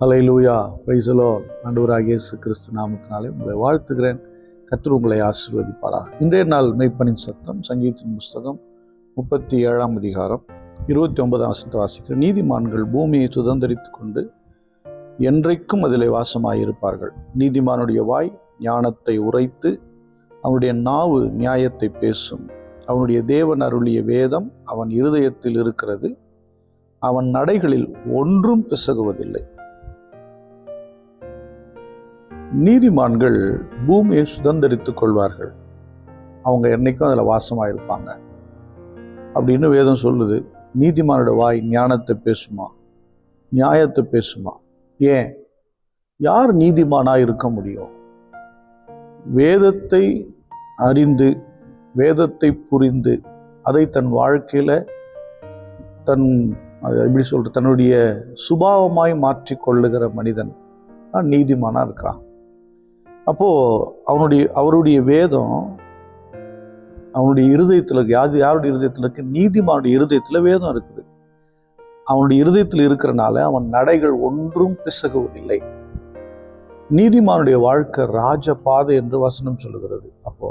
Hallelujah, praise the Lord. ஆண்டவராகிய இயேசு கிறிஸ்து நாமத்தினாலே உங்களை வாழ்த்துகிறேன். கர்த்தர் உங்களை ஆசீர்வதிப்பாராக. இன்றைய நாள் மெய்ப்பனின் சத்தம், சங்கீதத்தின் புஸ்தகம் 37ஆம் அதிகாரம் 29ஆம் வசனத்தை வாசிக்கிறேன். நீதிமான்கள் பூமியை சுதந்தரித்து கொண்டு என்றைக்கும் அதிலே வாசமாயிருப்பார்கள். நீதிமானுடைய வாய் ஞானத்தை உரைத்து அவனுடைய நாவு நியாயத்தை பேசும். அவனுடைய தேவன் அருளிய வேதம் அவன் இருதயத்தில் இருக்கிறது. அவன் நடைகளில் ஒன்றும் பிசகுவதில்லை. நீதிமான்கள் பூமியை சுதந்தரித்துக் கொள்வார்கள். அவங்க என்னைக்கும் அதில் வாசமாயிருப்பாங்க அப்படின்னு வேதம் சொல்லுது. நீதிமானோட வாய் ஞானத்தை பேசுமா, நியாயத்தை பேசுமா? ஏன்? யார் நீதிமானாக இருக்க முடியும்? வேதத்தை அறிந்து, வேதத்தை புரிந்து, அதை தன் வாழ்க்கையில் எப்படி சொல்ற தன்னுடைய சுபாவமாய் மாற்றி கொள்ளுகிற மனிதன் தான் நீதிமானா இருக்கிறான். அப்போ அவருடைய வேதம் அவனுடைய இருதயத்தில் யாருடைய இருதயத்தில் இருக்கு? நீதிமானுடைய இருதயத்தில் வேதம் இருக்குது. அவனுடைய இருதயத்தில் இருக்கிறனால அவன் நடைகள் ஒன்றும் பிசகுவதில்லை. நீதிமானுடைய வாழ்க்கை ராஜபாதை என்று வசனம் சொல்லுகிறது. அப்போ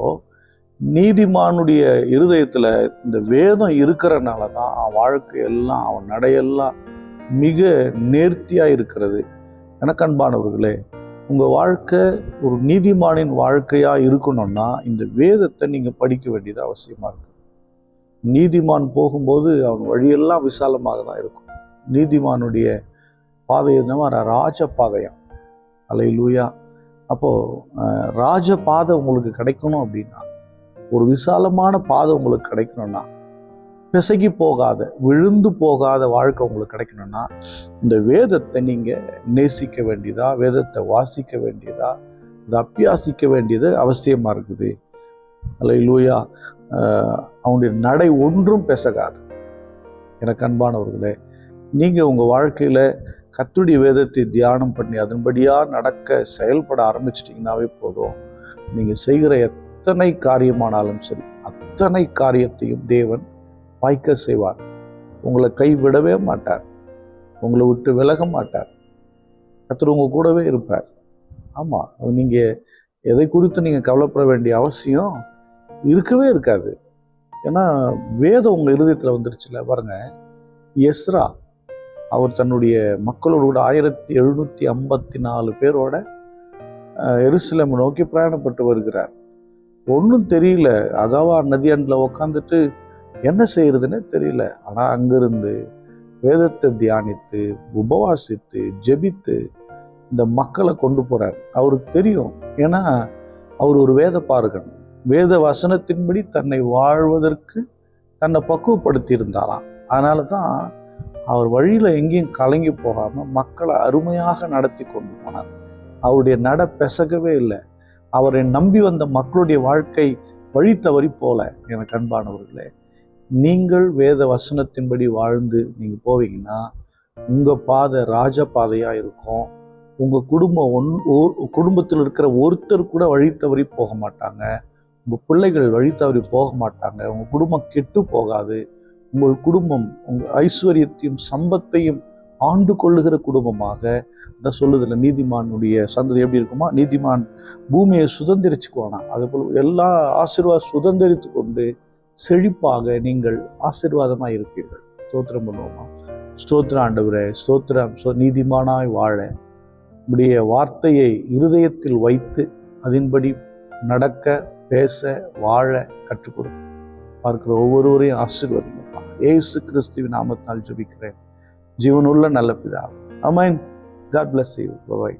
நீதிமானுடைய இருதயத்தில் இந்த வேதம் இருக்கிறனால தான் அவன் வாழ்க்கையெல்லாம், அவன் நடையெல்லாம் மிக நேர்த்தியாக இருக்கிறது. எனக்கு அன்பானவர்களே, உங்கள் வாழ்க்கை ஒரு நீதிமானின் வாழ்க்கையாக இருக்கணும்னா இந்த வேதத்தை நீங்கள் படிக்க வேண்டியது அவசியமாக இருக்கு. நீதிமான் போகும்போது அவன் வழியெல்லாம் விசாலமாக தான் இருக்கும். நீதிமானுடைய பாதை என்னவா? ராஜபாதையாம். அல்லேலூயா. அப்போது ராஜபாதை உங்களுக்கு கிடைக்கணும் அப்படின்னா, ஒரு விசாலமான பாதை உங்களுக்கு கிடைக்கணும்னா, பிசகி போகாத, விழுந்து போகாத வாழ்க்கை உங்களுக்கு கிடைக்கணும்னா, இந்த வேதத்தை நீங்கள் நேசிக்க வேண்டியதா, வேதத்தை வாசிக்க வேண்டியதா, அதை அபியாசிக்க வேண்டியது அவசியமாக இருக்குது. அல்லேலூயா. அவனுடைய நடை ஒன்றும் பிசகாது. எனக்கு அன்பானவர்களே, நீங்கள் உங்கள் வாழ்க்கையில் கர்த்தருடைய வேதத்தை தியானம் பண்ணி அதன்படியாக நடக்க செயல்பட ஆரம்பிச்சிட்டிங்கன்னாவே போதும். நீங்கள் செய்கிற எத்தனை காரியமானாலும் சரி, அத்தனை காரியத்தையும் தேவன் வாய்க்க செய்வார். உங்களை கைவிடவே மாட்டார், உங்களை விட்டு விலக மாட்டார். கர்த்தர் உங்க கூடவே இருப்பார். ஆமாம், நீங்கள் எதை குறித்து நீங்கள் கவலைப்பட வேண்டிய அவசியம் இருக்கவே இருக்காது. ஏன்னா வேதம் உங்கள் இருதயத்தில் வந்துருச்சுல. பாருங்க, எஸ்ரா அவர் தன்னுடைய மக்களோடு கூட 1754 பேரோட எருசலேம் நோக்கி பிரயாணப்பட்டு வருகிறார். ஒன்றும் தெரியல. அகாவா நதியாண்டில் உக்காந்துட்டு என்ன செய்யறதுன்னே தெரியல. ஆனால் அங்கிருந்து வேதத்தை தியானித்து, உபவாசித்து, ஜெபித்து இந்த மக்களை கொண்டு போறார். அவருக்கு தெரியும். ஏன்னா அவர் ஒரு வேத பாரகன். வேத வசனத்தின்படி தன்னை வாழ்வதற்கு தன்னை பக்குவப்படுத்தி இருந்தாராம். அதனால தான் அவர் வழியில் எங்கேயும் கலங்கி போகாமல் மக்களை அருமையாக நடத்தி கொண்டு போனார். அவருடைய நட பிசகவே இல்லை. அவரை நம்பி வந்த மக்களுடைய வாழ்க்கை வழி தவறி போல. எனக்கு அன்பானவர்களே, நீங்கள் வேத வசனத்தின்படி வாழ்ந்து நீங்கள் போவீங்கன்னா உங்கள் பாதை ராஜபாதையாக இருக்கும். உங்கள் குடும்பத்தில் இருக்கிற ஒருத்தர் கூட வழி தவறி போக மாட்டாங்க. உங்கள் பிள்ளைகள் வழி தவறி போக மாட்டாங்க. உங்கள் குடும்பம் கெட்டு போகாது. உங்கள் குடும்பம் உங்கள் ஐஸ்வர்யத்தையும் சம்பத்தையும் ஆண்டு கொள்ளுகிற குடும்பமாக இந்த சொல்லுதில்ல. நீதிமானுடைய சந்ததி எப்படி இருக்குமா? நீதிமான் பூமியை சுதந்திரிச்சுக்குவானா, அதுபோல் எல்லா ஆசீர்வாதம் சுதந்திரித்து கொண்டு செழிப்பாக நீங்கள் ஆசீர்வாதமாக இருப்பீர்கள். ஸ்தோத்திரம் பண்ணுவோமா? ஸ்தோத்திரம் ஆண்டவரே, ஸ்தோத்திரம். நீதிமானாய் வாழ உடைய வார்த்தையை இருதயத்தில் வைத்து அதன்படி நடக்க, பேச, வாழ கற்றுக் கொடுக்கும். பார்க்கிற ஒவ்வொருவரையும் ஆசீர்வதிங்கப்பா. இயேசு கிறிஸ்துவின் நாமத்தினால் ஜெபிக்கிறேன், ஜீவனுள்ள நல்ல பிதாவே. ஆமென். God bless you. Bye-bye.